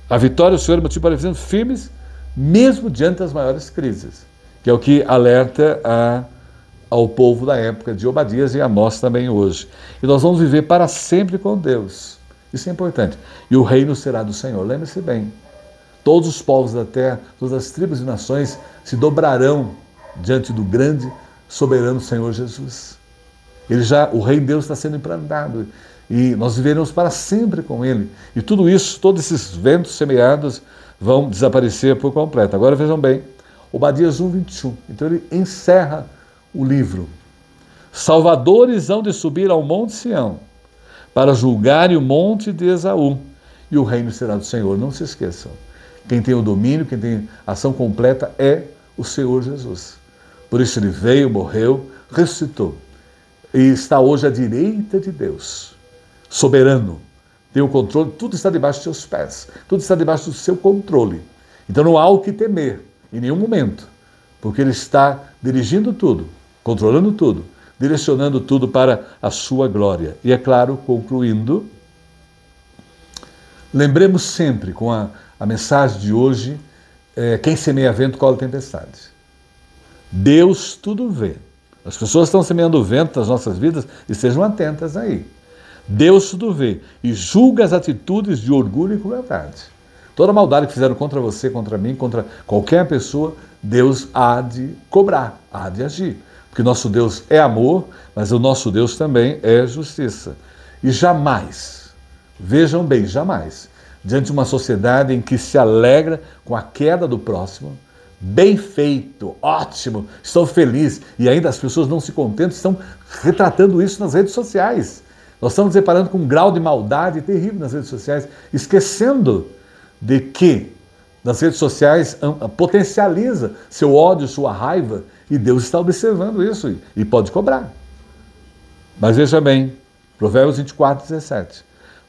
a vitória do Senhor é motivo para sermos firmes, mesmo diante das maiores crises, que é o que alerta ao povo da época de Obadias e a nós também hoje. E nós vamos viver para sempre com Deus. Isso é importante. E o reino será do Senhor. Lembre-se bem, todos os povos da terra, todas as tribos e nações se dobrarão diante do grande, soberano Senhor Jesus. O reino de Deus está sendo implantado e nós viveremos para sempre com Ele. E tudo isso, todos esses ventos semeados vão desaparecer por completo. Agora vejam bem, Obadias 1:21. Então ele encerra o livro. Salvadores hão de subir ao monte Sião para julgarem o monte de Esaú, e o reino será do Senhor. Não se esqueçam. Quem tem o domínio, quem tem a ação completa é o Senhor Jesus. Por isso ele veio, morreu, ressuscitou e está hoje à direita de Deus, soberano, tem o controle, tudo está debaixo dos seus pés, tudo está debaixo do seu controle. Então não há o que temer em nenhum momento, porque ele está dirigindo tudo, controlando tudo, direcionando tudo para a sua glória. E é claro, concluindo, lembremos sempre com a mensagem de hoje, quem semeia vento colhe tempestade. Deus tudo vê. As pessoas estão semeando vento nas nossas vidas e estejam atentas aí. Deus tudo vê e julga as atitudes de orgulho e crueldade. Toda maldade que fizeram contra você, contra mim, contra qualquer pessoa, Deus há de cobrar, há de agir. Porque nosso Deus é amor, mas o nosso Deus também é justiça. E jamais, vejam bem, jamais, diante de uma sociedade em que se alegra com a queda do próximo, bem feito, ótimo, estou feliz, e ainda as pessoas não se contentam, estão retratando isso nas redes sociais. Nós estamos nos deparando com um grau de maldade terrível nas redes sociais, esquecendo de que nas redes sociais potencializa seu ódio, sua raiva, e Deus está observando isso e pode cobrar. Mas veja bem, Provérbios 24:17.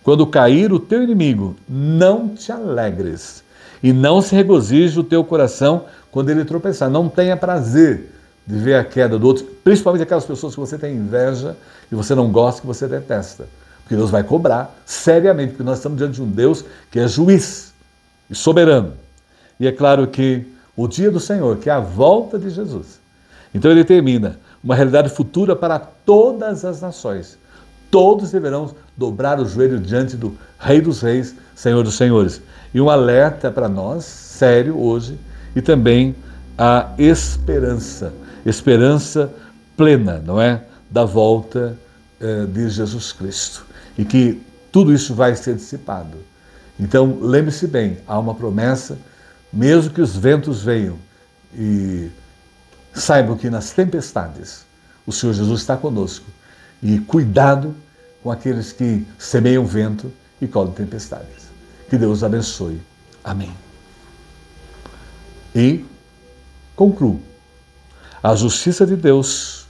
Quando cair o teu inimigo, não te alegres, e não se regozije o teu coração quando ele tropeçar. Não tenha prazer de ver a queda do outro, principalmente aquelas pessoas que você tem inveja e você não gosta, que você detesta. Porque Deus vai cobrar seriamente, porque nós estamos diante de um Deus que é juiz e soberano. E é claro que o dia do Senhor, que é a volta de Jesus, então ele termina uma realidade futura para todas as nações. Todos deverão dobrar o joelho diante do Rei dos Reis, Senhor dos Senhores. E um alerta para nós, sério hoje, e também a esperança plena, não é? Da volta de Jesus Cristo. E que tudo isso vai ser dissipado. Então, lembre-se bem, há uma promessa, mesmo que os ventos venham, e saibam que nas tempestades o Senhor Jesus está conosco. E cuidado com aqueles que semeiam vento e colhem tempestades. Que Deus abençoe. Amém. E concluo. A justiça de Deus,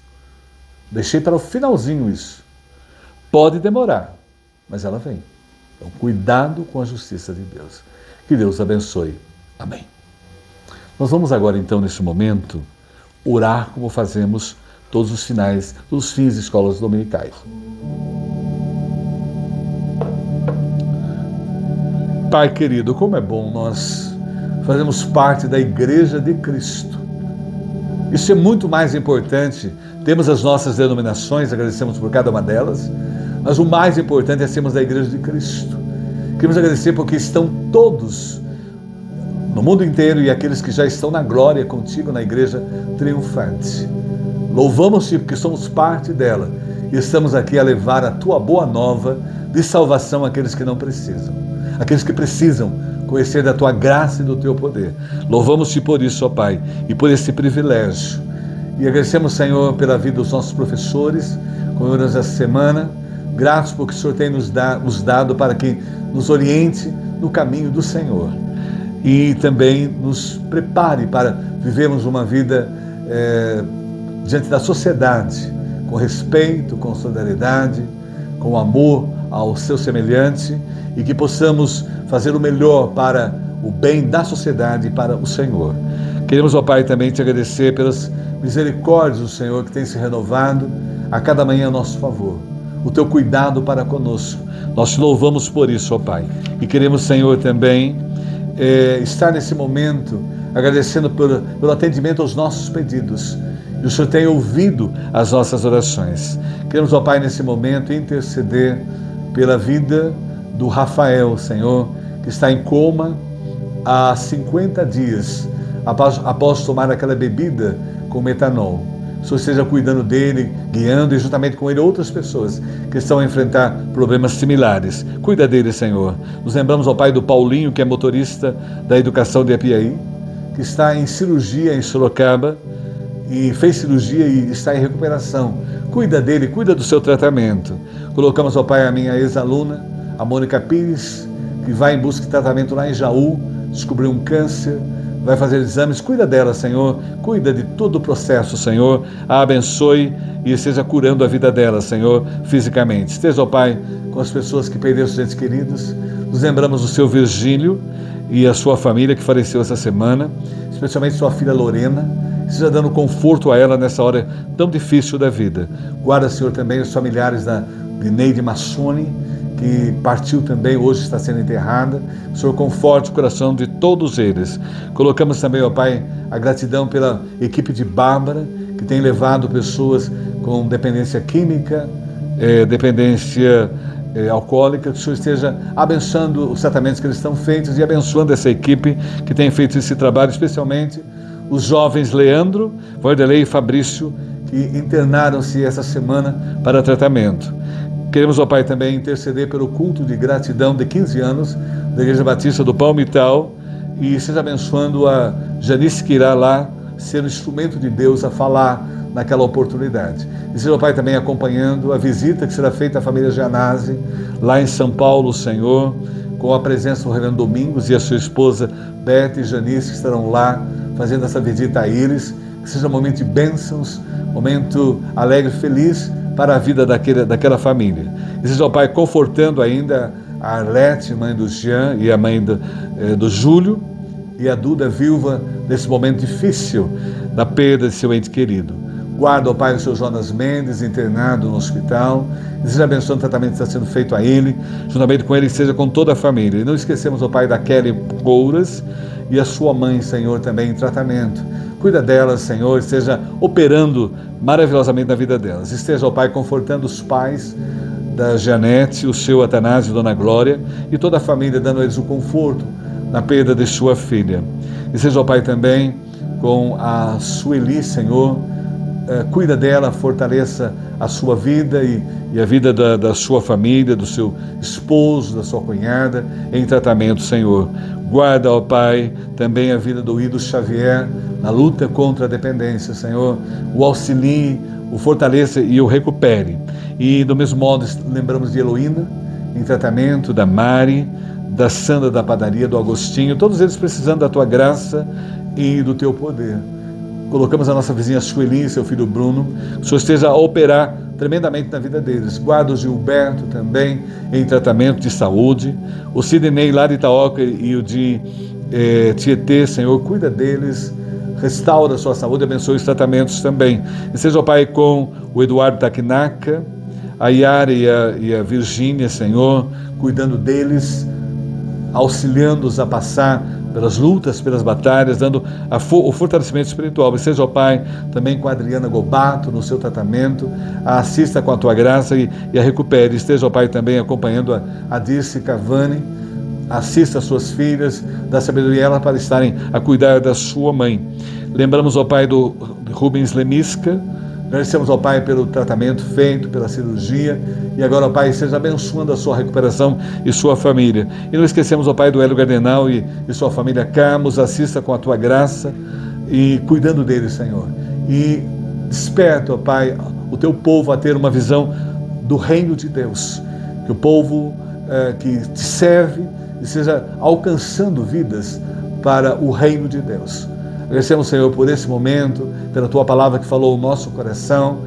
deixei para o finalzinho isso, pode demorar, mas ela vem. Então, cuidado com a justiça de Deus. Que Deus abençoe. Amém. Nós vamos agora, então, nesse momento, orar como fazemos todos os finais, todos os fins de escolas dominicais. Pai querido, como é bom nós fazermos parte da Igreja de Cristo. Isso é muito mais importante. Temos as nossas denominações, agradecemos por cada uma delas, mas o mais importante é sermos da Igreja de Cristo. Queremos agradecer porque estão todos no mundo inteiro e aqueles que já estão na glória contigo na Igreja triunfante. Louvamos-te porque somos parte dela e estamos aqui a levar a tua boa nova de salvação àqueles que não precisam, aqueles que precisam conhecer da tua graça e do teu poder. Louvamos-te por isso, ó Pai, e por esse privilégio. E agradecemos, Senhor, pela vida dos nossos professores, comemoramos essa semana, gratos porque o Senhor tem nos dado para que nos oriente no caminho do Senhor. E também nos prepare para vivermos uma vida diante da sociedade, com respeito, com solidariedade, com amor ao seu semelhante, e que possamos fazer o melhor para o bem da sociedade e para o Senhor. Queremos, ó Pai, também te agradecer pelas misericórdias do Senhor que tem se renovado a cada manhã a nosso favor. O teu cuidado para conosco. Nós te louvamos por isso, ó Pai. E queremos, Senhor, também estar nesse momento agradecendo pelo atendimento aos nossos pedidos. E o Senhor tem ouvido as nossas orações. Queremos, ó Pai, nesse momento interceder pela vida do Rafael, Senhor, que está em coma há 50 dias, após tomar aquela bebida com metanol. O Senhor esteja cuidando dele, guiando e juntamente com ele outras pessoas que estão a enfrentar problemas similares. Cuida dele, Senhor. Nos lembramos, ó Pai, do Paulinho, que é motorista da educação de Apiaí, que está em cirurgia em Sorocaba e fez cirurgia e está em recuperação. Cuida dele, cuida do seu tratamento. Colocamos, ó Pai, a minha ex-aluna, a Mônica Pires, que vai em busca de tratamento lá em Jaú, descobriu um câncer, vai fazer exames. Cuida dela, Senhor, cuida de todo o processo, Senhor, a abençoe e esteja curando a vida dela, Senhor, fisicamente. Esteja, ó Pai, com as pessoas que perderam seus entes queridos. Nos lembramos do seu Virgílio e a sua família que faleceu essa semana, especialmente sua filha Lorena. Esteja dando conforto a ela nessa hora tão difícil da vida. Guarda, Senhor, também os familiares de Neide Massoni, que partiu também, hoje está sendo enterrada. O Senhor conforte o coração de todos eles. Colocamos também, ó Pai, a gratidão pela equipe de Bárbara, que tem levado pessoas com dependência química, dependência alcoólica. Que o Senhor esteja abençoando os tratamentos que eles estão feitos e abençoando essa equipe que tem feito esse trabalho, especialmente os jovens Leandro, Vanderlei e Fabrício, que internaram-se essa semana para tratamento. Queremos, ó Pai, também interceder pelo culto de gratidão de 15 anos da Igreja Batista do Palmital e seja abençoando a Janice, que irá lá ser um instrumento de Deus a falar naquela oportunidade. E seja, ó Pai, também acompanhando a visita que será feita à família Gianazzi, lá em São Paulo, Senhor, com a presença do reverendo Domingos e a sua esposa Beth e Janice, que estarão lá fazendo essa visita a eles. Que seja um momento de bênçãos, momento alegre e feliz para a vida daquela família. E seja, ó Pai, confortando ainda a Arlete, mãe do Jean, e a mãe do Júlio, e a Duda, viúva, nesse momento difícil da perda de seu ente querido. Guarda, ó Pai, o seu Jonas Mendes, internado no hospital, e seja abençoando o tratamento que está sendo feito a ele, juntamente com ele, seja com toda a família. E não esquecemos, ó Pai, da Kelly Couras e a sua mãe, Senhor, também em tratamento. Cuida delas, Senhor, esteja operando maravilhosamente na vida delas. Esteja, ó Pai, confortando os pais da Janete, o seu Atanásio e Dona Glória, e toda a família, dando a eles o conforto na perda de sua filha. E seja, ó Pai, também com a Sueli, Senhor, cuida dela, fortaleça a sua vida e a vida da sua família, do seu esposo, da sua cunhada, em tratamento, Senhor. Guarda, ó Pai, também a vida do Ido Xavier na luta contra a dependência, Senhor. O auxilie, o fortaleça e o recupere. E do mesmo modo, lembramos de Heloína, em tratamento, da Mari, da Sandra da padaria, do Agostinho, todos eles precisando da tua graça e do teu poder. Colocamos a nossa vizinha Sueli e seu filho Bruno. O Senhor esteja a operar tremendamente na vida deles. Guarda o Gilberto também em tratamento de saúde. O Sidney lá de Itaoca e o de Tietê, Senhor, cuida deles. Restaura a sua saúde, abençoe os tratamentos também. E seja, ó Pai, com o Eduardo Taquinaca, a Yara e a Virgínia, Senhor, cuidando deles, auxiliando-os a passar pelas lutas, pelas batalhas, dando o fortalecimento espiritual. E seja, ó Pai, também com a Adriana Gobato no seu tratamento, a assista com a tua graça e a recupere. Esteja, ó Pai, também acompanhando a Dirce Cavani, assista as suas filhas, dá sabedoria a ela para estarem a cuidar da sua mãe. Lembramos, ó Pai, do Rubens Lemisca. Agradecemos ao Pai pelo tratamento feito, pela cirurgia, e agora, ó Pai, seja abençoando a sua recuperação e sua família. E não esquecemos, ó Pai, do Hélio Gardenal e sua família Camus, assista com a tua graça e cuidando deles, Senhor. E desperta, ó Pai, o teu povo a ter uma visão do reino de Deus, que o povo que te serve esteja alcançando vidas para o reino de Deus. Agradecemos, Senhor, por esse momento, pela Tua palavra que falou o nosso coração,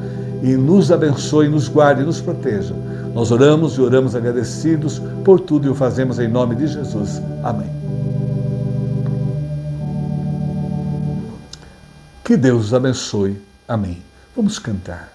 e nos abençoe, nos guarde e nos proteja. Nós oramos e oramos agradecidos por tudo e o fazemos em nome de Jesus. Amém. Que Deus os abençoe. Amém. Vamos cantar.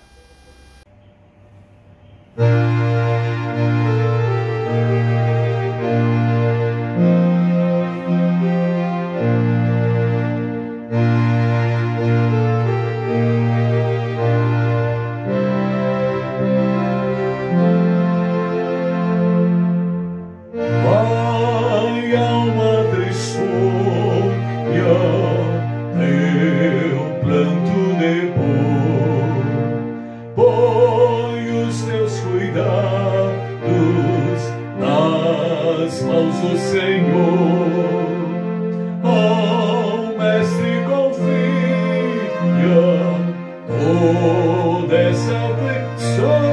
Vai, alma tristonha, teu planto depor, põe os teus cuidados nas mãos do Senhor. Ao Mestre confia toda essa aflição,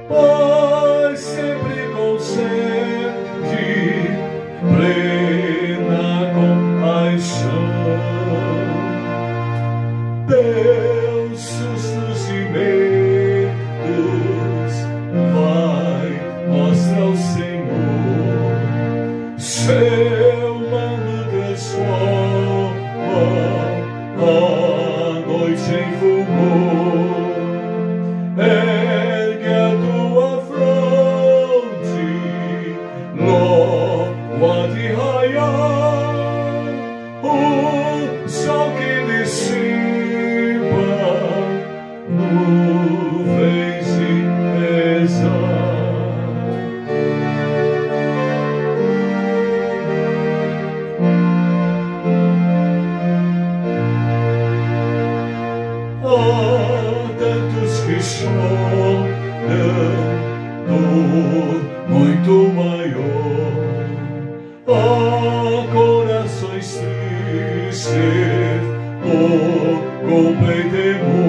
pois sempre concede plena compaixão. Teus sustos e medos vai, mostra ao Senhor. Seu mando transforma a noite em fulgor. Ergue a tua fronte, logo há de raiar o sol que dissipa nuvens de pesar. Há tantos que choram dor muito maior. Há corações tristes por completo temor.